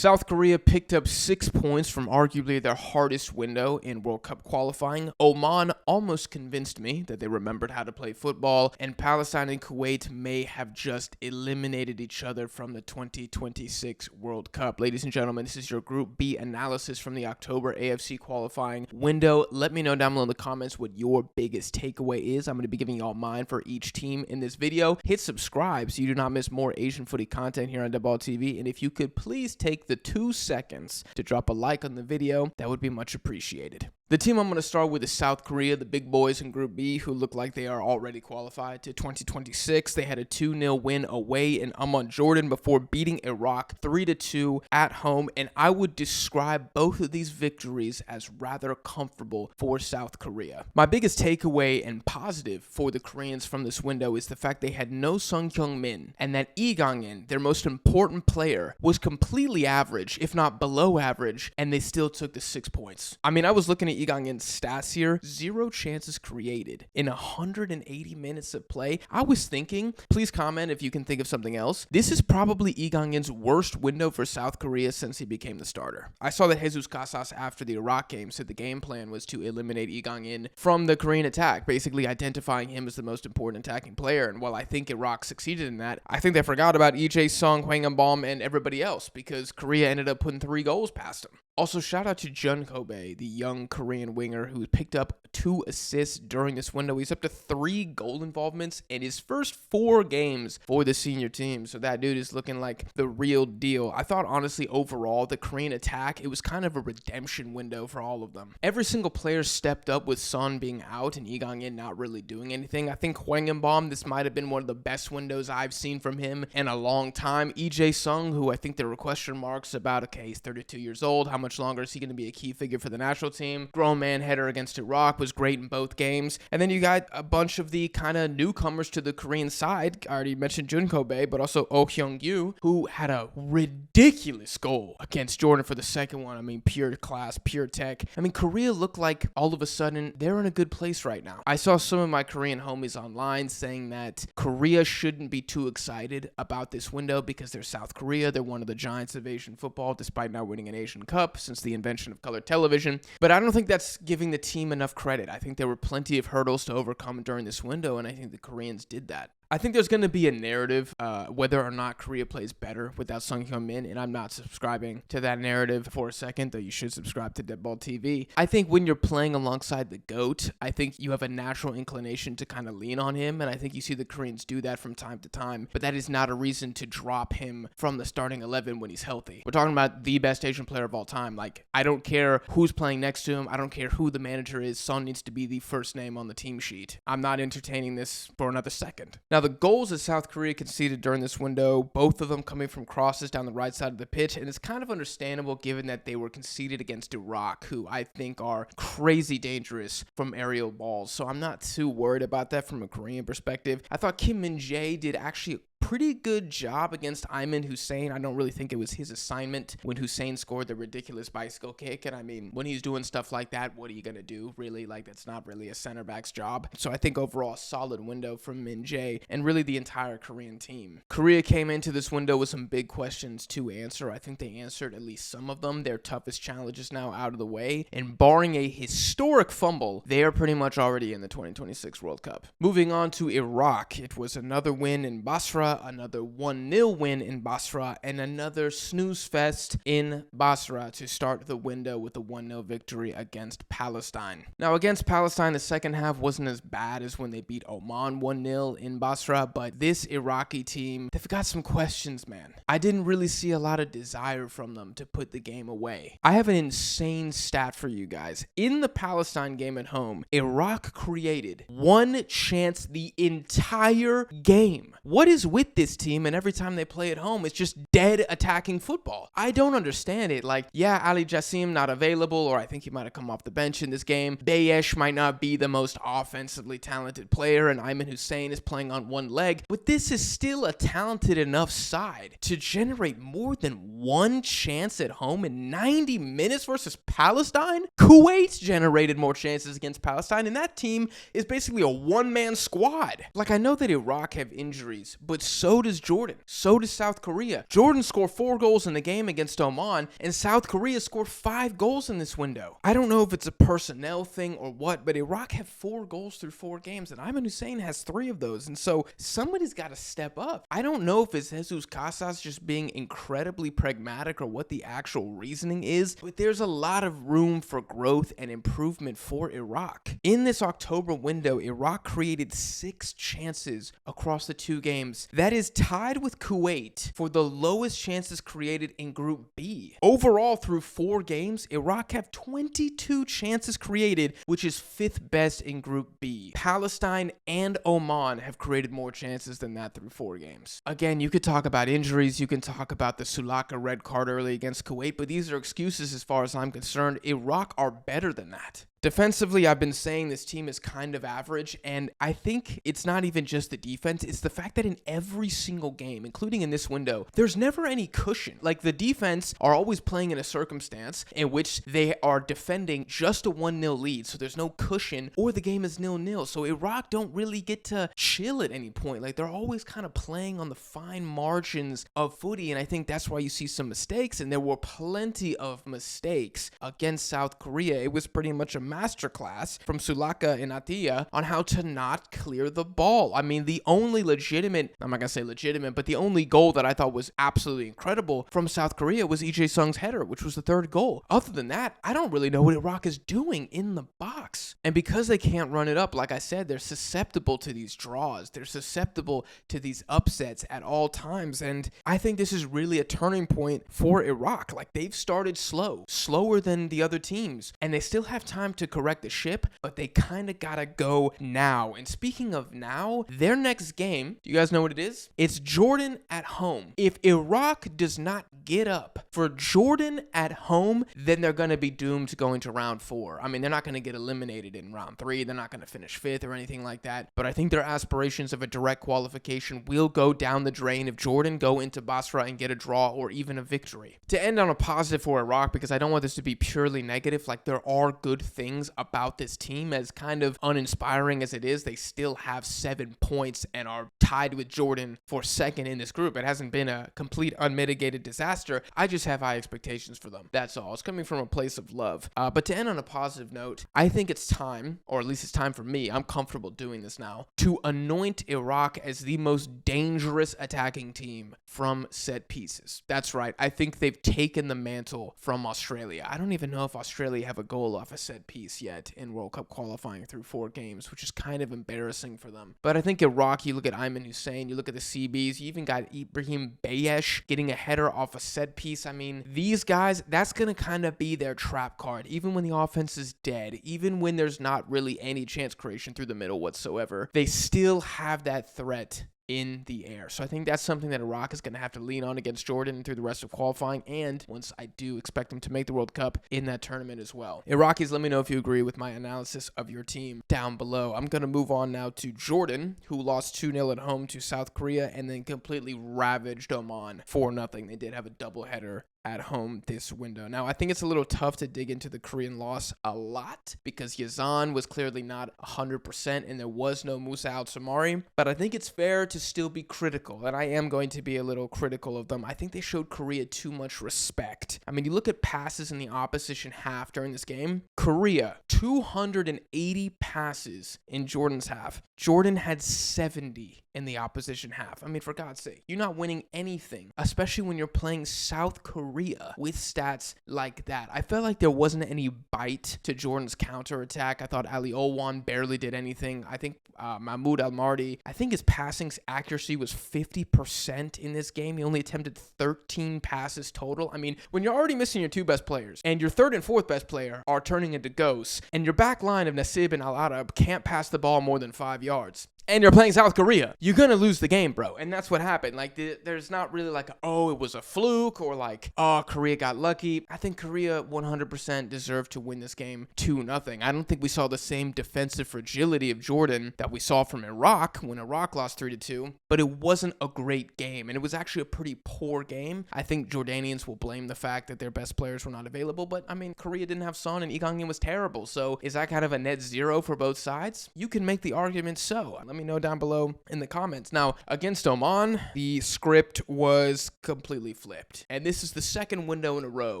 South Korea picked up 6 points from arguably their hardest window in World Cup qualifying. Oman almost convinced me that they remembered how to play football, and Palestine and Kuwait may have just eliminated each other from the 2026 World Cup. Ladies and gentlemen, this is your Group B analysis from the October AFC qualifying window. Let me know down below in the comments what your biggest takeaway is. I'm going to be giving y'all mine for each team in this video. Hit subscribe so you do not miss more Asian footy content here on Ball TV, and if you could please take the 2 seconds to drop a like on the video, that would be much appreciated. The team I'm going to start with is South Korea, the big boys in Group B, who look like they are already qualified to 2026. They had a 2-0 win away in Oman, Jordan, before beating Iraq 3-2 at home, and I would describe both of these victories as rather comfortable for South Korea. My biggest takeaway and positive for the Koreans from this window is the fact they had no Sung Kyung-min, and that Lee Gang-in, their most important player, was completely average, if not below average, and they still took the 6 points. I mean, I was looking at Lee Gang-in's stats here. 0 chances created in 180 minutes of play. I was thinking, please comment if you can think of something else. This is probably Lee Gang-in's worst window for South Korea since he became the starter. I saw that Jesus Casas after the Iraq game said the game plan was to eliminate Lee Gang-in from the Korean attack, basically identifying him as the most important attacking player. And while I think Iraq succeeded in that, I think they forgot about EJ Sung, Hwang In-beom, and everybody else because Korea ended up putting 3 goals past him. Also, shout out to Jun Kobe, the young Korean winger who picked up 2 assists during this window. He's up to 3 goal involvements in his first 4 games for the senior team. So that dude is looking like the real deal. I thought, honestly, overall, the Korean attack, it was kind of a redemption window for all of them. Every single player stepped up with Son being out and Lee Gang-in not really doing anything. I think Hwang In-beom, this might have been one of the best windows I've seen from him in a long time. EJ Sung, who I think there were question marks about, okay, he's 32 years old, how much longer is he going to be a key figure for the national team? Grown man header against Iraq was great in both games. And then you got a bunch of the kind of newcomers to the Korean side. I already mentioned Jun Kobe, but also Oh Hyung-yu, who had a ridiculous goal against Jordan for the second one. I mean, pure class, pure tech. I mean, Korea looked like all of a sudden they're in a good place right now. I saw some of my Korean homies online saying that Korea shouldn't be too excited about this window because they're South Korea. They're one of the giants of Asian football, despite not winning an Asian Cup since the invention of color television. But I don't think that's giving the team enough credit. I think there were plenty of hurdles to overcome during this window, and I think the Koreans did that. I think there's going to be a narrative whether or not Korea plays better without Sung Hyun-min, and I'm not subscribing to that narrative for a second, though you should subscribe to Ball TV. I think when you're playing alongside the GOAT, I think you have a natural inclination to kind of lean on him, and I think you see the Koreans do that from time to time, but that is not a reason to drop him from the starting 11 when he's healthy. We're talking about the best Asian player of all time. Like, I don't care who's playing next to him. I don't care who the manager is. Son needs to be the first name on the team sheet. I'm not entertaining this for another second. Now, the goals that South Korea conceded during this window, both of them coming from crosses down the right side of the pitch, and it's kind of understandable given that they were conceded against Iraq, who I think are crazy dangerous from aerial balls. So I'm not too worried about that from a Korean perspective. I thought Kim Min-jae did actually pretty good job against Ayman Hussein. I don't really think it was his assignment when Hussein scored the ridiculous bicycle kick. And I mean, when he's doing stuff like that, what are you going to do? Really, like, that's not really a center back's job. So I think overall, a solid window from Min-jae and really the entire Korean team. Korea came into this window with some big questions to answer. I think they answered at least some of them. Their toughest challenges now out of the way. And barring a historic fumble, they are pretty much already in the 2026 World Cup. Moving on to Iraq. It was another win in Basra, another 1-0 win in Basra, and another snooze fest in Basra to start the window with a 1-0 victory against Palestine. Now, against Palestine, the second half wasn't as bad as when they beat Oman 1-0 in Basra, but this Iraqi team, they've got some questions, man. I didn't really see a lot of desire from them to put the game away. I have an insane stat for you guys. In the Palestine game at home, Iraq created 1 chance the entire game. What is with this team, and every time they play at home, it's just dead attacking football? I don't understand it. Like, yeah, Ali Jassim not available, or I think he might have come off the bench in this game. Bayesh might not be the most offensively talented player, and Ayman Hussein is playing on one leg, but this is still a talented enough side to generate more than 1 chance at home in 90 minutes versus Palestine. Kuwait generated more chances against Palestine, and that team is basically a one-man squad. Like, I know that Iraq have injuries, but so does Jordan. So does South Korea. Jordan scored 4 goals in the game against Oman, and South Korea scored 5 goals in this window. I don't know if it's a personnel thing or what, but Iraq have 4 goals through 4 games, and Ayman Hussein has 3 of those, and so somebody's got to step up. I don't know if it's Jesus Casas just being incredibly pragmatic or what the actual reasoning is, but there's a lot of room for growth and improvement for Iraq. In this October window, Iraq created 6 chances across the 2 games. That is tied with Kuwait for the lowest chances created in Group B. Overall, through 4 games, Iraq have 22 chances created, which is 5th best in Group B. Palestine and Oman have created more chances than that through 4 games. Again, you could talk about injuries, you can talk about the Sulaka red card early against Kuwait, but these are excuses as far as I'm concerned. Iraq are better than that. Defensively, I've been saying this team is kind of average, and I think it's not even just the defense, it's the fact that in every single game, including in this window, there's never any cushion. Like, the defense are always playing in a circumstance in which they are defending just a 1-0 lead, so there's no cushion, or the game is 0-0, so Iraq don't really get to chill at any point. Like, they're always kind of playing on the fine margins of footy, and I think that's why you see some mistakes, and there were plenty of mistakes against South Korea. It was pretty much a masterclass from Sulaka and Atiyah on how to not clear the ball. I mean, the only legitimate, I'm not going to say legitimate, but the only goal that I thought was absolutely incredible from South Korea was EJ Sung's header, which was the 3rd goal. Other than that, I don't really know what Iraq is doing in the box. And because they can't run it up, like I said, they're susceptible to these draws. They're susceptible to these upsets at all times. And I think this is really a turning point for Iraq. Like, they've started slower than the other teams, and they still have time to correct the ship, but they kind of gotta go now. And speaking of now, their next game, do you guys know what it is? It's Jordan at home. If Iraq does not get up for Jordan at home, then they're gonna be doomed to going to round 4. I mean, they're not gonna get eliminated in round 3. They're not gonna finish 5th or anything like that, but I think their aspirations of a direct qualification will go down the drain if Jordan go into Basra and get a draw or even a victory. To end on a positive for Iraq, because I don't want this to be purely negative, like, there are good things about this team. As kind of uninspiring as it is, they still have 7 points and are tied with Jordan for 2nd in this group. It hasn't been a complete unmitigated disaster. I just have high expectations for them. That's all. It's coming from a place of love. But to end on a positive note, I think it's time, or at least it's time for me, I'm comfortable doing this now, to anoint Iraq as the most dangerous attacking team from set pieces. That's right. I think they've taken the mantle from Australia. I don't even know if Australia have a goal off a set piece yet in World Cup qualifying through 4 games, which is kind of embarrassing for them. But I think Iraq, you look at Ayman Hussein, you look at the CBs, you even got Ibrahim Bayesh getting a header off a set piece. I mean, these guys, that's going to kind of be their trap card, even when the offense is dead, even when there's not really any chance creation through the middle whatsoever. They still have that threat in the air. So I think that's something that Iraq is going to have to lean on against Jordan through the rest of qualifying, and once I do expect them to make the World Cup in that tournament as well. Iraqis, let me know if you agree with my analysis of your team down below. I'm going to move on now to Jordan, who lost 2-0 at home to South Korea and then completely ravaged Oman 4-0. They did have a doubleheader at home this window. Now, I think it's a little tough to dig into the Korean loss a lot because Yazan was clearly not 100% and there was no Musa Al-Samari, but I think it's fair to still be critical, and I am going to be a little critical of them. I think they showed Korea too much respect. I mean, you look at passes in the opposition half during this game. Korea, 280 passes in Jordan's half. Jordan had 70 in the opposition half. I mean, for God's sake, you're not winning anything, especially when you're playing South Korea with stats like that. I felt like there wasn't any bite to Jordan's counterattack. I thought Ali Olwan barely did anything. I think Mahmoud Al-Mardi, I think his passing accuracy was 50% in this game. He only attempted 13 passes total. I mean, when you're already missing your 2 best players and your 3rd and 4th best player are turning into ghosts and your back line of Nasib and Al-Arab can't pass the ball more than 5 yards, and you're playing South Korea, you're going to lose the game, bro. And that's what happened. Like, there's not really like, oh, it was a fluke or like, oh, Korea got lucky. I think Korea 100% deserved to win this game 2-0. I don't think we saw the same defensive fragility of Jordan that we saw from Iraq when Iraq lost 3-2, but it wasn't a great game. And it was actually a pretty poor game. I think Jordanians will blame the fact that their best players were not available, but I mean, Korea didn't have Son and Lee Kang-in was terrible. So is that kind of a net zero for both sides? You can make the argument so. Let me me know down below in the comments. Now, against Oman, the script was completely flipped. And this is the second window in a row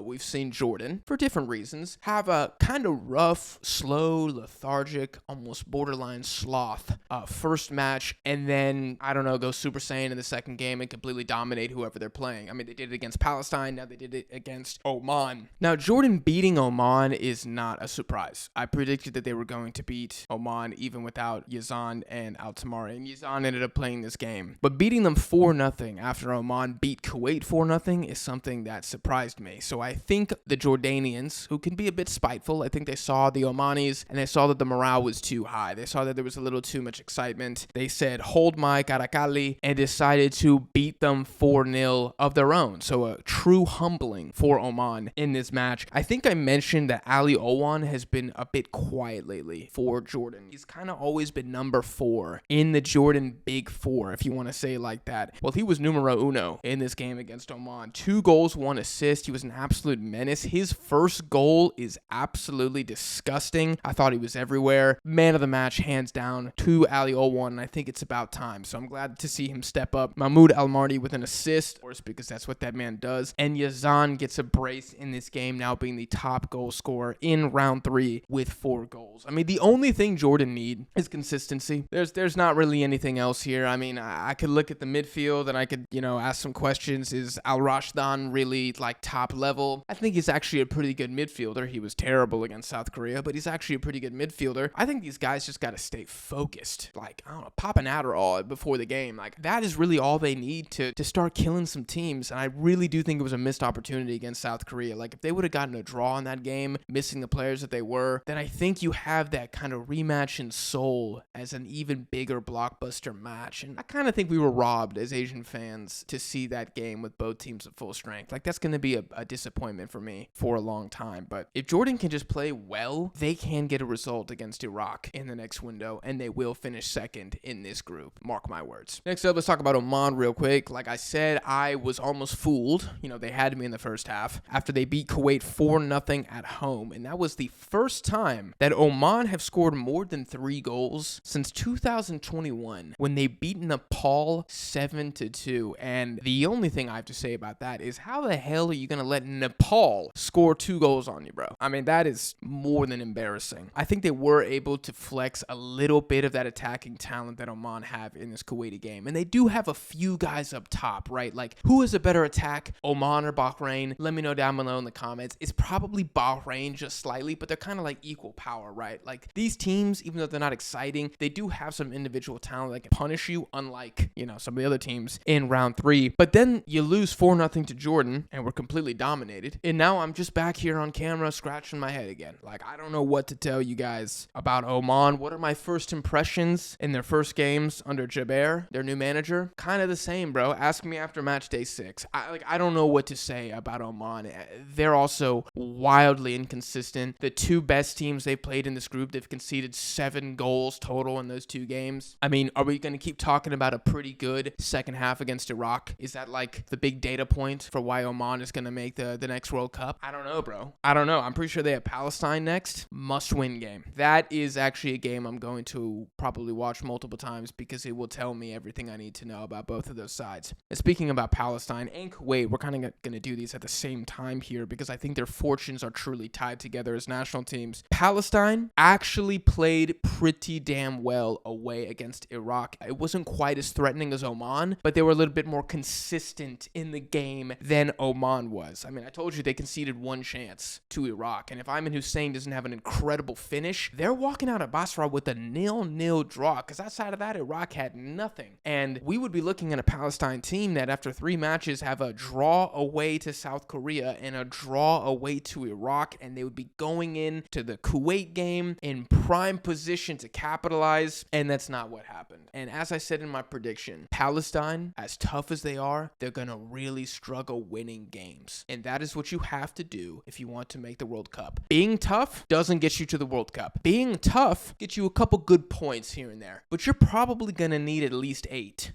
we've seen Jordan, for different reasons, have a kind of rough, slow, lethargic, almost borderline sloth first match, and then, I don't know, go Super Saiyan in the second game and completely dominate whoever they're playing. I mean, they did it against Palestine, now they did it against Oman. Now, Jordan beating Oman is not a surprise. I predicted that they were going to beat Oman even without Yazan and Altamari, and Yazan ended up playing this game. But beating them 4-0 after Oman beat Kuwait 4-0 is something that surprised me. So I think the Jordanians, who can be a bit spiteful, I think they saw the Omanis and they saw that the morale was too high. They saw that there was a little too much excitement. They said, hold my Karakali, and decided to beat them 4-0 of their own. So a true humbling for Oman in this match. I think I mentioned that Ali Owan has been a bit quiet lately for Jordan. He's kind of always been number 4 in the Jordan Big Four, if you want to say it like that. Well, he was numero uno in this game against Oman. 2 goals, 1 assist. He was an absolute menace. His first goal is absolutely disgusting. I thought he was everywhere. Man of the match, hands down, to Ali Owan, and I think it's about time. So I'm glad to see him step up. Mahmoud Al-Mardi with an assist, of course, because that's what that man does. And Yazan gets a brace in this game, now being the top goal scorer in round 3 with 4 goals. I mean, the only thing Jordan need is consistency. There's not really anything else here. I mean, I could look at the midfield and I could, ask some questions. Is Al-Rashdan really like top level? I think he's actually a pretty good midfielder. He was terrible against South Korea, but he's actually a pretty good midfielder. I think these guys just got to stay focused. Like, I don't know, pop an Adderall before the game. Like, that is really all they need to start killing some teams. And I really do think it was a missed opportunity against South Korea. Like, if they would have gotten a draw in that game, missing the players that they were, then I think you have that kind of rematch in Seoul as an even bigger blockbuster match. And I kind of think we were robbed as Asian fans to see that game with both teams at full strength. Like, that's going to be a disappointment for me for a long time. But if Jordan can just play well, they can get a result against Iraq in the next window, and they will finish second in this group. Mark my words. Next up, let's talk about Oman real quick. Like I said, I was almost fooled. They had me in the first half after they beat Kuwait 4-0 at home. And that was the first time that Oman have scored more than 3 goals since 2021 when they beat Nepal 7-2. And the only thing I have to say about that is, how the hell are you going to let Nepal score 2 goals on you, bro? I mean, that is more than embarrassing. I think they were able to flex a little bit of that attacking talent that Oman have in this Kuwaiti game. And they do have a few guys up top, right? Like, who is a better attack, Oman or Bahrain? Let me know down below in the comments. It's probably Bahrain just slightly, but they're kind of like equal power, right? Like, these teams, even though they're not exciting, they do have some individual talent that can punish you, unlike, some of the other teams in round 3. But then you lose 4-0 to Jordan, and we're completely dominated. And now I'm just back here on camera scratching my head again. Like, I don't know what to tell you guys about Oman. What are my first impressions in their first games under Jaber, their new manager? Kind of the same, bro. Ask me after match day 6. I don't know what to say about Oman. They're also wildly inconsistent. The 2 best teams they've played in this group, they've conceded 7 goals total in those 2 games. I mean, are we going to keep talking about a pretty good second half against Iraq? Is that like the big data point for why Oman is going to make the next World Cup? I don't know, bro. I don't know. I'm pretty sure they have Palestine next. Must-win game. That is actually a game I'm going to probably watch multiple times because it will tell me everything I need to know about both of those sides. And speaking about Palestine and Kuwait, we're kind of going to do these at the same time here because I think their fortunes are truly tied together as national teams. Palestine actually played pretty damn well away against Iraq. It wasn't quite as threatening as Oman, but they were a little bit more consistent in the game than Oman was. I mean, I told you they conceded 1 chance to Iraq, and if Ayman Hussein doesn't have an incredible finish, they're walking out of Basra with a 0-0 draw, because outside of that, Iraq had nothing. And we would be looking at a Palestine team that after 3 matches have a draw away to South Korea and a draw away to Iraq, and they would be going into the Kuwait game in prime position to capitalize, and that's not what happened. And as I said in my prediction, Palestine, as tough as they are, they're going to really struggle winning games. And that is what you have to do if you want to make the World Cup. Being tough doesn't get you to the World Cup. Being tough gets you a couple good points here and there, but you're probably going to need at least 8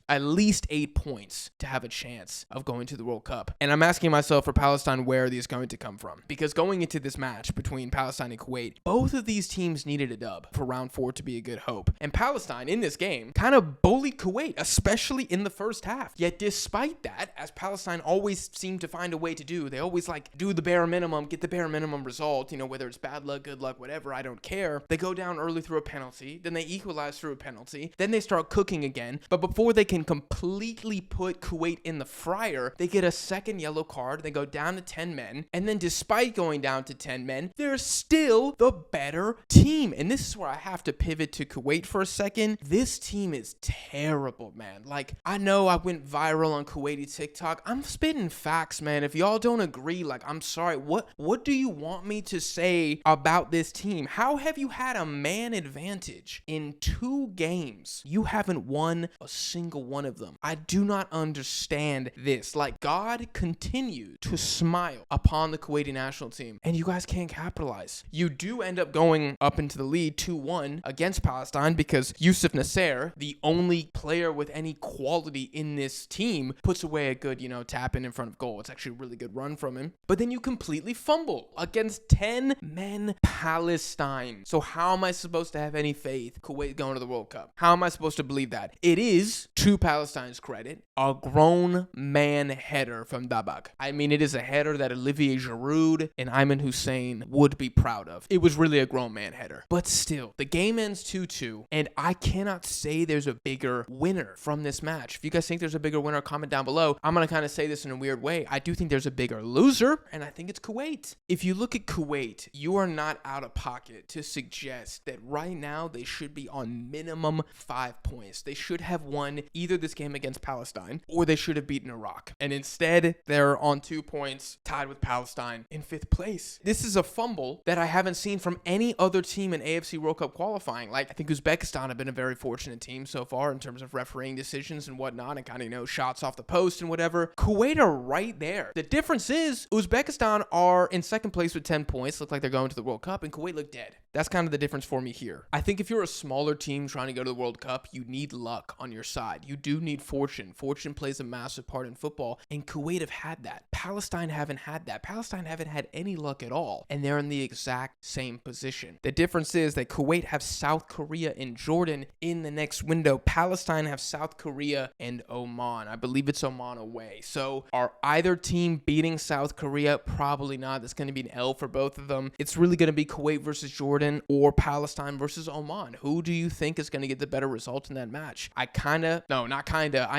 points to have a chance of going to the World Cup. And I'm asking myself for Palestine, where are these going to come from? Because going into this match between Palestine and Kuwait, both of these teams needed a dub for round 4 to be a good hope. And Palestine Palestine in this game kind of bullied Kuwait, especially in the first half. Yet despite that, as Palestine always seemed to find a way to do, they always do the bare minimum, get the bare minimum result, whether it's bad luck, good luck, whatever, I don't care. They go down early through a penalty, then they equalize through a penalty, then they start cooking again. But before they can completely put Kuwait in the fryer, they get a second yellow card, they go down to 10 men, and then despite going down to 10 men, they're still the better team. And this is where I have to pivot to Kuwait for a second. This team is terrible, man. I know I went viral on Kuwaiti TikTok. I'm spitting facts, man. If y'all don't agree, I'm sorry. What do you want me to say about this team? How have you had a man advantage in 2 games? You haven't won a single one of them. I do not understand this. God continued to smile upon the Kuwaiti national team, and you guys can't capitalize. You do end up going up into the lead 2-1 against Palestine because Yusuf Nasser, the only player with any quality in this team, puts away a good, tap in front of goal. It's actually a really good run from him. But then you completely fumble against 10 men Palestine. So how am I supposed to have any faith Kuwait going to the World Cup? How am I supposed to believe that? It is, to Palestine's credit, a grown man header from Dabak. I mean, it is a header that Olivier Giroud and Ayman Hussein would be proud of. It was really a grown man header. But still, the game ends 2-2, and I cannot say there's a bigger winner from this match. If you guys think there's a bigger winner, comment down below. I'm going to kind of say this in a weird way. I do think there's a bigger loser, and I think it's Kuwait. If you look at Kuwait, you are not out of pocket to suggest that right now they should be on minimum 5 points. They should have won either this game against Palestine or they should have beaten Iraq. And instead, they're on 2 points, tied with Palestine in 5th place. This is a fumble that I haven't seen from any other team in AFC World Cup qualifying. I think Uzbekistan have been a very fortunate team so far in terms of refereeing decisions and whatnot and kind of, shots off the post and whatever. Kuwait are right there. The difference is Uzbekistan are in 2nd place with 10 points, look like they're going to the World Cup, and Kuwait look dead. That's kind of the difference for me here. I think if you're a smaller team trying to go to the World Cup, you need luck on your side. You do need fortune. Fortune plays a massive part in football, and Kuwait have had that. Palestine haven't had that. Palestine haven't had any luck at all, and they're in the exact same position. The difference is that Kuwait have South Korea and Jordan in the next window. Palestine have South Korea and Oman. I believe it's Oman away. So are either team beating South Korea? Probably not. That's going to be an L for both of them. It's really going to be Kuwait versus Jordan or Palestine versus Oman. Who do you think is going to get the better result in that match? I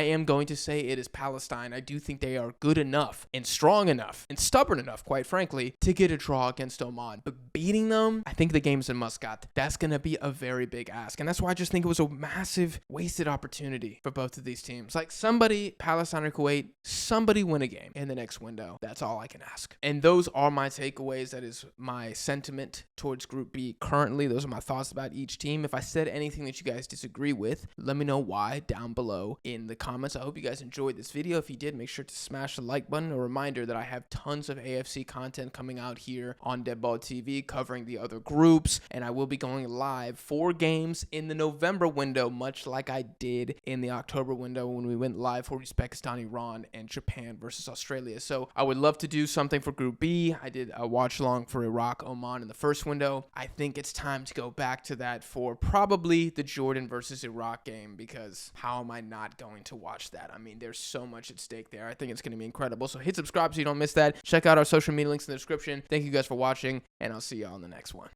am going to say it is Palestine. I do think they are good enough and strong enough and stubborn enough, quite frankly, to get a draw against Oman. But beating them, I think the game's in Muscat. That's going to be a very big ask. And that's why I just think it was a massive wasted opportunity for both of these teams. Somebody, Palestine or Kuwait, somebody win a game in the next window. That's all I can ask. And those are my takeaways. That is my sentiment towards Group B currently. Those are my thoughts about each team. If I said anything that you guys disagree with, let me know why down below in the comments. I hope you guys enjoyed this video. If you did, make sure to smash the like button. A reminder that I have tons of AFC content coming out here on Deadball TV covering the other groups, and I will be going live 4 games in the November window, much like I did in the October window when we went live for Uzbekistan, Iran, and Japan versus Australia. So I would love to do something for Group B. I did a watch along for Iraq, Oman in the first window. I think it's time to go back to that for probably the Jordan versus Iraq game, because how am I not going to watch that? I mean, there's so much at stake there. I think it's going to be incredible. So hit subscribe so you don't miss that. Check out our social media links in the description. Thank you guys for watching, and I'll see y'all in the next one.